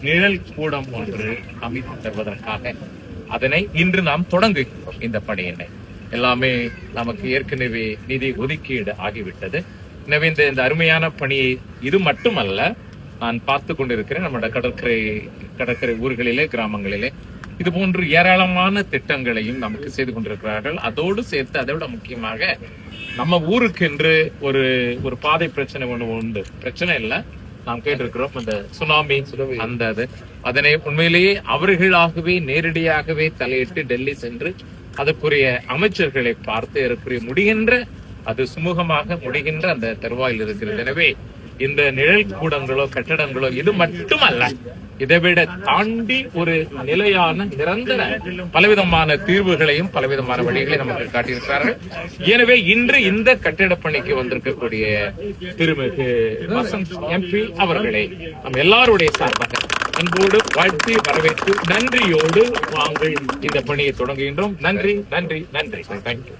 நிழல் கூடம் ஒன்று அமைத்து தருவதற்காக அதனை இன்று நாம் தொடங்குகிறோம். இந்த பணியினை எல்லாமே நமக்கு ஏற்கனவே நிதி ஒதுக்கீடு ஆகிவிட்டது. எனவே இந்த அருமையான பணியை இது மட்டுமல்ல, நான் பார்த்து கொண்டிருக்கிறேன் நம்முடைய கடற்கரை ஊர்களிலே, கிராமங்களிலே இது போன்று ஏராளமான திட்டங்களையும் நமக்கு செய்து கொண்டிருக்கிறார்கள். அதோடு சேர்த்து அதை விட முக்கியமாக நம்ம ஊருக்கு என்று ஒரு பாதை பிரச்சனை ஒன்று உண்டு. பிரச்சனை இல்லை, நாம் கேட்டிருக்கிறோம் இந்த சுனாமி அதனை உண்மையிலேயே அவர்களாகவே நேரடியாகவே தலையிட்டு டெல்லி சென்று அதற்குரிய அமைச்சர்களை பார்த்து அதற்குரிய முடிகின்ற அது சுமூகமாக முடிகின்ற அந்த தருவாயில் இருக்கிறது. எனவே இந்த நிழல் கூடங்களோ கட்டடங்களோ இது மட்டுமல்ல, இதைவிட தாண்டி ஒரு நிலையான நிரந்தர பலவிதமான தீர்வுகளையும் பலவிதமான வழிகளையும் நமக்கு காட்டியிருக்கிறார்கள். எனவே இன்று இந்த கட்டிட பணிக்கு வந்திருக்கக்கூடிய திருமிகு வசந்த் எம்பி அவர்களை நம் எல்லாருடைய சார்பாக அன்போடு வாழ்த்தி வரவேற்று நன்றியோடு நாங்கள் இந்த பணியை தொடங்குகின்றோம். நன்றி நன்றி நன்றி. தேங்க்யூ.